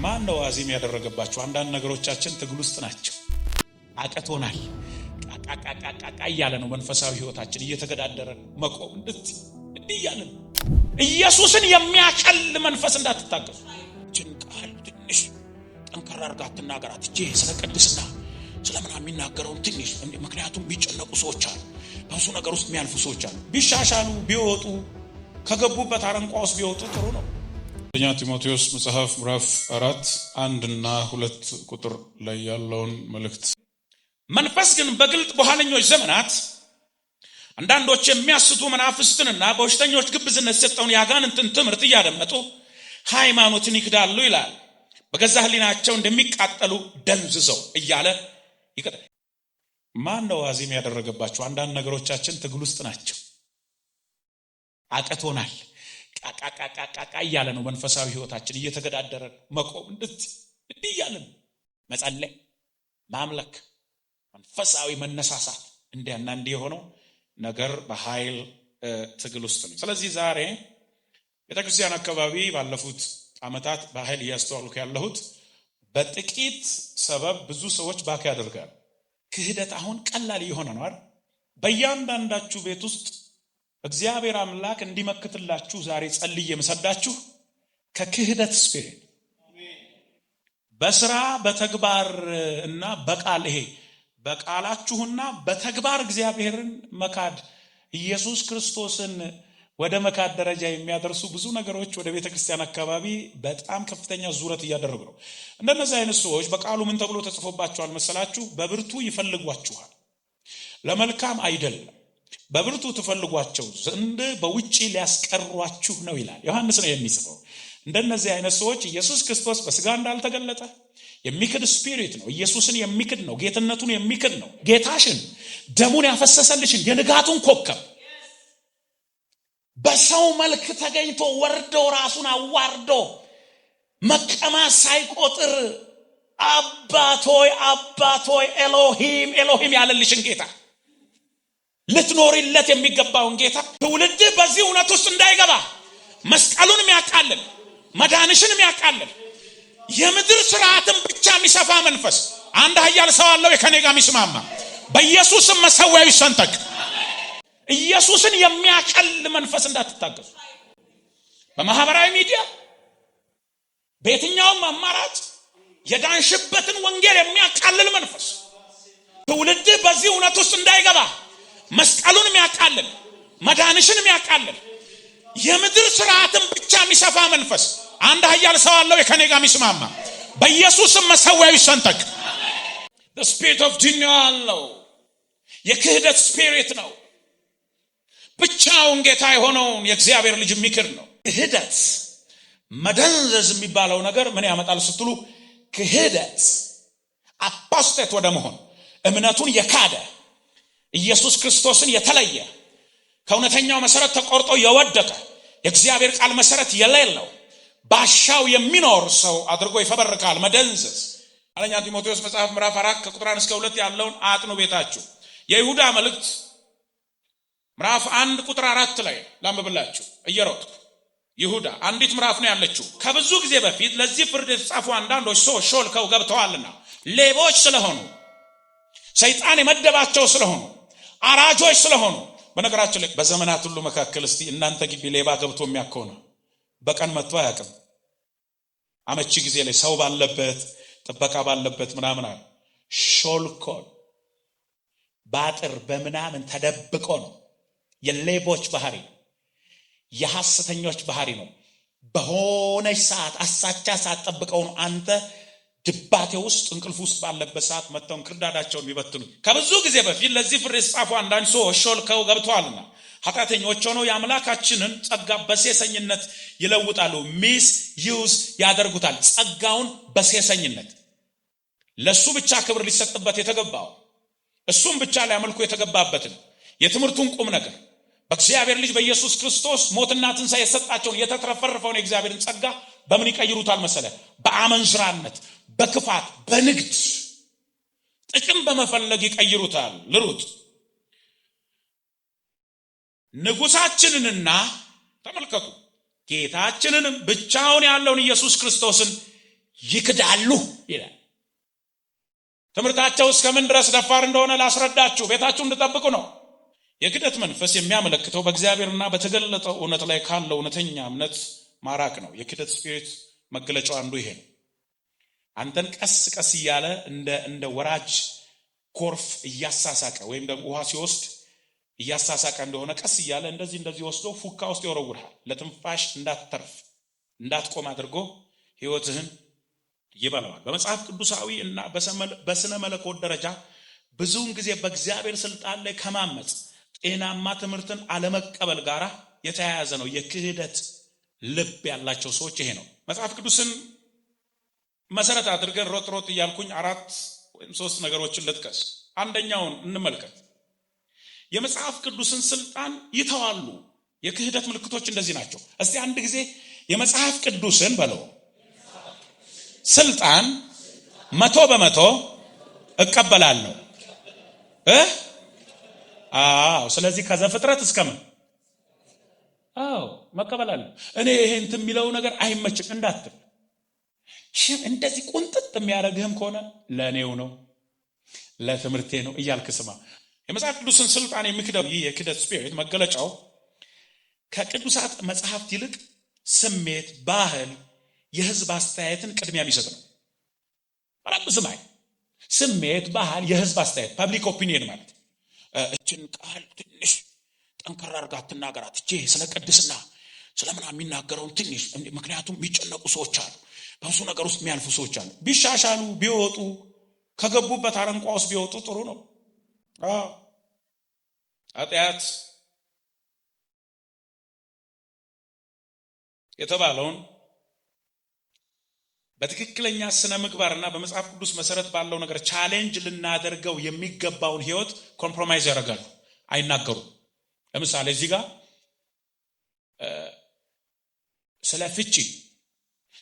ማን ነው አዚም ያደረገባቸው? አንዳንድ ነገሮቻችን ትግል ውስጥ ናቸው። አቀቶናል። ቃቃቃቃቃ እያለ ነው መንፈሳዊ ህይወታችን እየተገዳደረ መቆም እንዲህ እያለ ነው። ኢየሱስን የሚያከል መንፈስ እንዳትታቀሱ። ጭንቃል ትንሽ ጠንከራ አድርጋ አትናገራት። እጄ ስለ ቅድስና ስለምን የሚናገረው ትንሽ፣ ምክንያቱም ቢጨነቁ ሰዎች አሉ፣ በብዙ ነገር ውስጥ የሚያልፉ ሰዎች አሉ። ቢሻሻሉ ቢወጡ ከገቡበት አረንቋ ውስጥ ቢወጡ ጥሩ ነው። አንደኛ ጢሞቴዎስ መጽሐፍ ምዕራፍ 4:1-2 ቁጥር ላይ ያለውን መልእክት መንፈስ ግን በግልጥ በኋለኞች ዘመናት አንዳንዶች የሚያስቱ መናፍስትንና በውሽተኞች ግብዝነት የሰጠውን ያጋንንትን ትምህርት እያደመጡ ሃይማኖትን ይክዳሉ ይላል። በገዛ ህሊናቸው እንደሚቃጠሉ ደንዝዘው እያለ ይቀጥላል። ማን ነው አዚም ያደረገባቸው? አንዳንድ ነገሮቻችን ትግል ውስጥ ናቸው። አቀቶናል። ቃቃቃቃቃ እያለ ነው መንፈሳዊ ህይወታችን እየተገዳደረ መቆም እንዲህ እያለ ነው። መጸለይ፣ ማምለክ፣ መንፈሳዊ መነሳሳት እንዲያና እንዲህ የሆነው ነገር በኃይል ትግል ውስጥ ነው። ስለዚህ ዛሬ ቤተክርስቲያን አካባቢ ባለፉት ዓመታት በኃይል እያስተዋልኩ ያለሁት በጥቂት ሰበብ ብዙ ሰዎች ባክ ያደርጋሉ። ክህደት አሁን ቀላል የሆነ ነው አይደል? በእያንዳንዳችሁ ቤት ውስጥ እግዚአብሔር አምላክ እንዲመክትላችሁ ዛሬ ጸልዬ የምሰዳችሁ ከክህደት ስፒሪት በስራ በተግባር እና በቃል ይሄ በቃላችሁና በተግባር እግዚአብሔርን መካድ ኢየሱስ ክርስቶስን ወደ መካድ ደረጃ የሚያደርሱ ብዙ ነገሮች ወደ ቤተክርስቲያን አካባቢ በጣም ከፍተኛ ዙረት እያደረጉ ነው። እንደነዚህ አይነት ሰዎች በቃሉ ምን ተብሎ ተጽፎባቸዋል መሰላችሁ? በብርቱ ይፈልጓችኋል፣ ለመልካም አይደለም፣ በብርቱ ትፈልጓቸው ዘንድ በውጪ ሊያስቀሯችሁ ነው ይላል። ዮሐንስ ነው የሚጽፈው። እንደነዚህ አይነት ሰዎች ኢየሱስ ክርስቶስ በስጋ እንዳልተገለጠ የሚክድ ስፒሪት ነው። ኢየሱስን የሚክድ ነው። ጌትነቱን የሚክድ ነው። ጌታሽን ደሙን ያፈሰሰልሽን የንጋቱን ኮከብ በሰው መልክ ተገኝቶ ወርዶ ራሱን አዋርዶ መቀማት ሳይቆጥር አባቶይ አባቶይ ኤሎሂም ኤሎሂም ያለልሽን ጌታ ልትኖሪለት የሚገባውን ጌታ ትውልድ በዚህ እውነት ውስጥ እንዳይገባ መስቀሉን የሚያቃልል መዳንሽን የሚያቃልል የምድር ስርዓትን ብቻ የሚሰፋ መንፈስ አንድ ኃያል ሰው አለው የከኔ ጋር የሚስማማ በኢየሱስም መሰዊያው ይሰንጠቅ። ኢየሱስን የሚያከል መንፈስ እንዳትታገሱ። በማህበራዊ ሚዲያ በየትኛውም አማራጭ የዳንሽበትን ወንጌል የሚያቃልል መንፈስ ትውልድ በዚህ እውነት ውስጥ እንዳይገባ መስቀሉን የሚያቃልል መዳንሽን የሚያቃልል የምድር ስርዓትን ብቻ የሚሰፋ መንፈስ አንድ ኃያል ሰው አለው የከኔ ጋር የሚስማማ በኢየሱስም መሰዊያው ይሰንጠቅ። the spirit of denial ነው፣ የክህደት ስፒሪት ነው። ብቻውን ጌታ የሆነውን የእግዚአብሔር ልጅ የሚክድ ነው። ክህደት መደንዘዝ የሚባለው ነገር ምን ያመጣል ስትሉ ክህደት አፖስቴት ወደ መሆን እምነቱን የካደ ኢየሱስ ክርስቶስን የተለየ ከእውነተኛው መሰረት ተቆርጦ የወደቀ የእግዚአብሔር ቃል መሰረት የሌለው ባሻው የሚኖር ሰው አድርጎ ይፈበርካል። መደንዘዝ። አንደኛ ጢሞቴዎስ መጽሐፍ ምዕራፍ 4:1-2 ያለውን አጥኑ ቤታችሁ። የይሁዳ መልእክት ምዕራፍ 1:4 ላይ ላንብብላችሁ እየሮጥኩ። ይሁዳ አንዲት ምዕራፍ ነው ያለችው። ከብዙ ጊዜ በፊት ለዚህ ፍርድ የተጻፉ አንዳንዶች ሰዎች ሾልከው ገብተዋልና ሌቦች ስለሆኑ፣ ሰይጣን የመደባቸው ስለሆኑ፣ አራጆች ስለሆኑ። በነገራችን ላይ በዘመናት ሁሉ መካከል እስቲ እናንተ ግቢ ሌባ ገብቶ የሚያከው ነው በቀን መጥቶ አያውቅም። አመቺ ጊዜ ላይ ሰው ባለበት ጥበቃ ባለበት ምናምን አለ ሾልኮ ባጥር በምናምን ተደብቆ ነው። የሌቦች ባህሪ የሐሰተኞች ባህሪ ነው። በሆነች ሰዓት አሳቻ ሰዓት ጠብቀው ነው አንተ ድባቴ ውስጥ እንቅልፍ ውስጥ ባለበት ሰዓት መጥተው ክርዳዳቸውን ይበትኑ። ከብዙ ጊዜ በፊት ለዚህ ፍርድ የተጻፉ አንዳንድ ሰዎች ሾልከው ገብተዋልና ኃጢአተኞች ሆነው የአምላካችንን ጸጋ በሴሰኝነት ይለውጣሉ፣ ሚስ ዩዝ ያደርጉታል። ጸጋውን በሴሰኝነት ለሱ ብቻ ክብር ሊሰጥበት የተገባው እሱም ብቻ ሊያመልኩ የተገባበትን የትምህርቱን ቁም ነገር በእግዚአብሔር ልጅ በኢየሱስ ክርስቶስ ሞትና ትንሣኤ የሰጣቸውን የተትረፈረፈውን የእግዚአብሔርን ጸጋ በምን ይቀይሩታል መሰለ? በአመንዝራነት፣ በክፋት፣ በንግድ ጥቅም በመፈለግ ይቀይሩታል። ልሩጥ ንጉሳችንንና ተመልከቱ ጌታችንንም ብቻውን ያለውን ኢየሱስ ክርስቶስን ይክዳሉ ይላል። ትምህርታቸው እስከምን ድረስ ደፋር እንደሆነ ላስረዳችሁ፣ ቤታችሁ እንድጠብቁ ነው። የክደት መንፈስ የሚያመለክተው በእግዚአብሔርና በተገለጠው እውነት ላይ ካለው እውነተኛ እምነት ማራቅ ነው። የክደት ስፒሪት መገለጫው አንዱ ይሄ ነው። አንተን ቀስ ቀስ እያለ እንደ ወራጅ ጎርፍ እያሳሳቀ ወይም ደግሞ ውሃ ሲወስድ እያሳሳቀ እንደሆነ ቀስ እያለ እንደዚህ ወስዶ ፉካ ውስጥ ይወረውርሃል። ለትንፋሽ እንዳትተርፍ እንዳትቆም አድርጎ ህይወትህን ይበላዋል። በመጽሐፍ ቅዱሳዊ እና በስነ መለኮት ደረጃ ብዙውን ጊዜ በእግዚአብሔር ስልጣን ላይ ከማመጽ ጤናማ ትምህርትን አለመቀበል ጋር የተያያዘ ነው። የክህደት ልብ ያላቸው ሰዎች ይሄ ነው። መጽሐፍ ቅዱስን መሰረት አድርገን ሮጥ እያልኩኝ 4 ወይም 3 ነገሮችን ልጥቀስ። አንደኛውን እንመልከት። የመጽሐፍ ቅዱስን ስልጣን ይተዋሉ። የክህደት ምልክቶች እንደዚህ ናቸው። እስቲ አንድ ጊዜ የመጽሐፍ ቅዱስን በለው ስልጣን 100% እቀበላለሁ። ስለዚህ ከዘፍጥረት እስከምን መቀበላለሁ። እኔ ይሄን የሚለው ነገር አይመችም እንዳትል። እንደዚህ ቁንጥጥ የሚያደርግህም ከሆነ ለእኔው ነው ለትምህርቴ ነው እያልክ ስማ። የመጽሐፍ ቅዱስን ስልጣን የሚክደው ይህ የክደት ስፒሪት መገለጫው ከቅዱሳት መጽሐፍት ይልቅ ስሜት፣ ባህል፣ የህዝብ አስተያየትን ቅድሚያ የሚሰጥ ነው። በጣም ስማይ ስሜት፣ ባህል፣ የህዝብ አስተያየት ፐብሊክ ኦፒኒየን ማለት እችን ቃል ትንሽ ጠንከር አድርጋ አትናገራት። እጄ ስለ ቅድስና ስለምናምን የሚናገረውን ትንሽ፣ ምክንያቱም የሚጨነቁ ሰዎች አሉ፣ በብዙ ነገር ውስጥ የሚያልፉ ሰዎች አሉ። ቢሻሻሉ ቢወጡ ከገቡበት አረንቋ ውስጥ ቢወጡ ጥሩ ነው። ኃጢአት የተባለውን በትክክለኛ ስነ ምግባርና በመጽሐፍ ቅዱስ መሰረት ባለው ነገር ቻሌንጅ ልናደርገው የሚገባውን ህይወት ኮምፕሮማይዝ ያደርጋሉ፣ አይናገሩም። ለምሳሌ እዚህ ጋር ስለ ፍቺ፣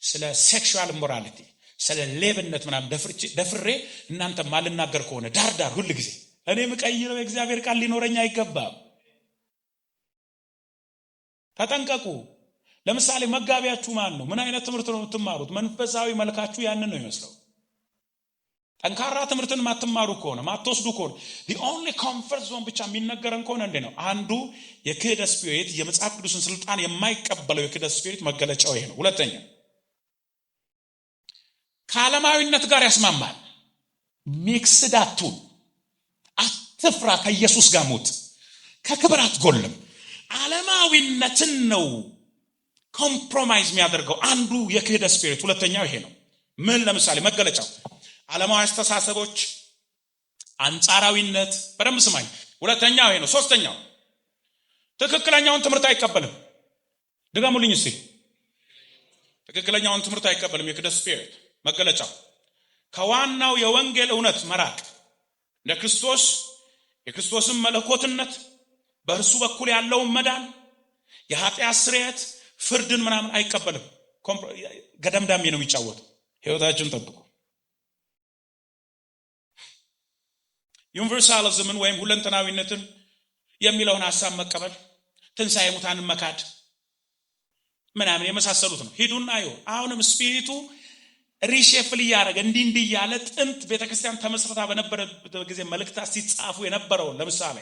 ስለ ሴክሹዋል ሞራሊቲ፣ ስለ ሌብነት ምናምን ደፍሬ እናንተ ማልናገር ከሆነ ዳርዳር ሁሉ ጊዜ እኔ ምቀይረው የእግዚአብሔር ቃል ሊኖረኝ አይገባም። ተጠንቀቁ። ለምሳሌ መጋቢያችሁ ማን ነው? ምን አይነት ትምህርት ነው የምትማሩት? መንፈሳዊ መልካችሁ ያንን ነው ይመስለው። ጠንካራ ትምህርትን ማትማሩ ከሆነ ማትወስዱ ከሆነ the only comfort zone ብቻ የሚነገረን ከሆነ እንዴ ነው? አንዱ የክህደት ስፒሪት የመጽሐፍ ቅዱስን ስልጣን የማይቀበለው የክህደት ስፒሪት መገለጫው ይሄ ነው። ሁለተኛ ከዓለማዊነት ጋር ያስማማል። ሚክስድ አትሁን። አትፍራ። ከኢየሱስ ጋር ሞት። ከክብር አትጎልም። ዓለማዊነትን ነው ኮምፕሮማይዝ የሚያደርገው አንዱ የክህደት ስፒሪት። ሁለተኛው ይሄ ነው። ምን? ለምሳሌ መገለጫው ዓለማዊ አስተሳሰቦች፣ አንጻራዊነት። በደንብ ስማኝ። ሁለተኛው ይሄ ነው። ሶስተኛው ትክክለኛውን ትምህርት አይቀበልም። ድገሙልኝ እስቲ። ትክክለኛውን ትምህርት አይቀበልም። የክህደት ስፒሪት መገለጫው ከዋናው የወንጌል እውነት መራቅ፣ እንደ ክርስቶስ የክርስቶስን መለኮትነት፣ በእርሱ በኩል ያለውን መዳን፣ የኃጢአት ስርየት፣ ፍርድን ምናምን አይቀበልም። ገደምዳሜ ነው የሚጫወተው። ህይወታችሁን ጠብቁ። ዩኒቨርሳሊዝምን ወይም ሁለንተናዊነትን የሚለውን ሐሳብ መቀበል፣ ትንሣኤ ሙታንን መካድ ምናምን የመሳሰሉት ነው። ሂዱና ይሁን። አሁንም ስፒሪቱ ሪሼፍል እያደረገ እንዲህ እያለ ጥንት ቤተክርስቲያን ተመስርታ በነበረበት ጊዜ መልእክታት ሲጻፉ የነበረውን ለምሳሌ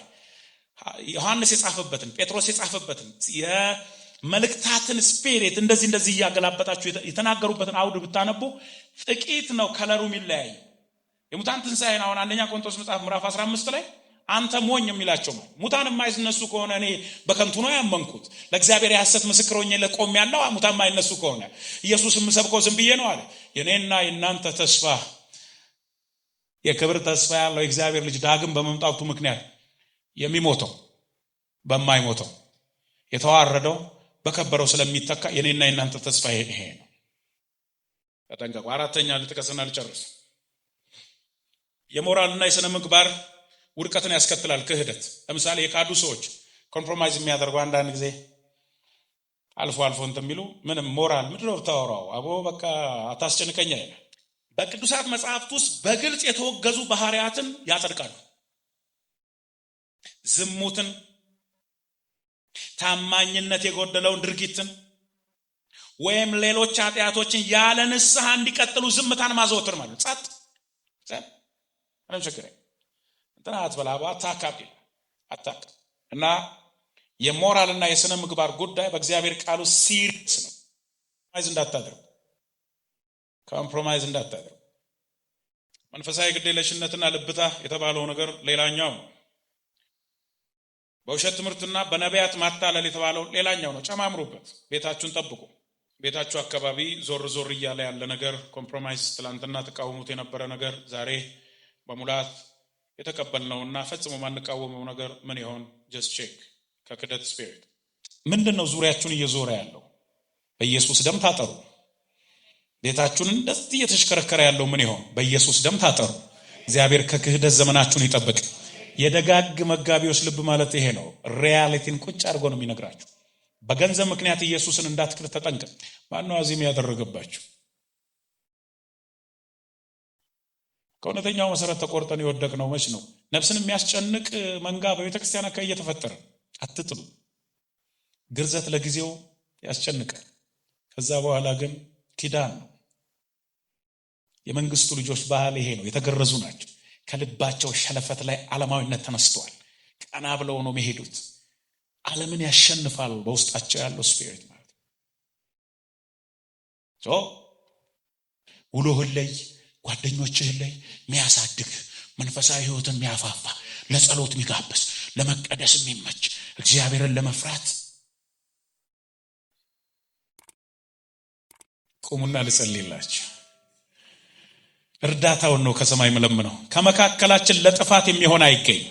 ዮሐንስ የጻፈበትን፣ ጴጥሮስ የጻፈበትን የመልእክታትን ስፒሪት እንደዚህ እያገላበጣችሁ የተናገሩበትን አውድ ብታነቡ ጥቂት ነው ከለሩ የሚለያይ። የሙታን ትንሣኤን አሁን አንደኛ ቆሮንቶስ መጽሐፍ ምዕራፍ 15 ላይ አንተ ሞኝ የሚላቸው ሙታን የማይነሱ ከሆነ እኔ በከንቱ ነው ያመንኩት፣ ለእግዚአብሔር የሐሰት ምስክር ሆኜ ለቆም ያለው ሙታን የማይነሱ ከሆነ ኢየሱስ የምሰብከው ዝም ብዬ ነው አለ። የኔና የእናንተ ተስፋ የክብር ተስፋ ያለው የእግዚአብሔር ልጅ ዳግም በመምጣቱ ምክንያት የሚሞተው በማይሞተው የተዋረደው በከበረው ስለሚተካ የኔና የእናንተ ተስፋ ይሄ ነው። ተጠንቀቁ። አራተኛ ልጥቀስና ልጨርስ። የሞራልና የሥነ ምግባር ውድቀትን ያስከትላል ክህደት። ለምሳሌ የካዱ ሰዎች ኮምፕሮማይዝ የሚያደርጉ አንዳንድ ጊዜ አልፎ እንትን የሚሉ ምንም ሞራል ምድረው ታወራው አቦ በቃ አታስጨንቀኛ ይላል። በቅዱሳት መጽሐፍት ውስጥ በግልጽ የተወገዙ ባህሪያትን ያጸድቃሉ። ዝሙትን፣ ታማኝነት የጎደለውን ድርጊትን፣ ወይም ሌሎች ኃጢአቶችን ያለ ንስሐ እንዲቀጥሉ ዝምታን ማዘወትር ማለት ጸጥ ችግር እንትና አትበላባ አታካብ አታክ እና የሞራልና የሥነ ምግባር ጉዳይ በእግዚአብሔር ቃሉ ሲሪየስ ነው። ኮምፕሮማይዝ እንዳታደርጉ። መንፈሳዊ ግዴለሽነትና ልብታ የተባለው ነገር ሌላኛው ነው። በውሸት ትምህርትና በነቢያት ማታለል የተባለው ሌላኛው ነው። ጨማምሩበት። ቤታችሁን ጠብቁ። ቤታችሁ አካባቢ ዞር ዞር እያለ ያለ ነገር ኮምፕሮማይዝ፣ ትላንትና ተቃውሙት የነበረ ነገር ዛሬ በሙላት የተቀበልነውና ፈጽሞ ማንቃወመው ነገር ምን ይሆን? ጀስት ቼክ። ከክደት ስፒሪት ምንድነው ዙሪያችሁን እየዞረ ያለው? በኢየሱስ ደም ታጠሩ። ቤታችሁን እንደዚህ እየተሽከረከረ ያለው ምን ይሆን? በኢየሱስ ደም ታጠሩ። እግዚአብሔር ከክህደት ዘመናችሁን ይጠብቅ። የደጋግ መጋቢዎች ልብ ማለት ይሄ ነው። ሪያሊቲን ቁጭ አድርጎ ነው የሚነግራችሁ። በገንዘብ ምክንያት ኢየሱስን እንዳትክድ ተጠንቀቅ። ማነው አዚም ያደረገባችሁ? ከእውነተኛው መሰረት ተቆርጠን የወደቅነው መች ነው? ነፍስን የሚያስጨንቅ መንጋ በቤተክርስቲያን አካባቢ እየተፈጠረ። አትጥሉ። ግርዘት ለጊዜው ያስጨንቃል። ከዛ በኋላ ግን ኪዳን ነው። የመንግስቱ ልጆች ባህል ይሄ ነው። የተገረዙ ናቸው። ከልባቸው ሸለፈት ላይ ዓለማዊነት ተነስተዋል። ቀና ብለው ነው የሚሄዱት። ዓለምን ያሸንፋሉ። በውስጣቸው ያለው ስፒሪት ማለት ነው። ውሎህን ላይ ጓደኞችህን ላይ የሚያሳድግ መንፈሳዊ ህይወትን የሚያፋፋ ለጸሎት የሚጋብዝ ለመቀደስ የሚመች እግዚአብሔርን ለመፍራት ቁሙና ልጸልይላችሁ። እርዳታውን ነው ከሰማይ መለምነው። ከመካከላችን ለጥፋት የሚሆን አይገኝ።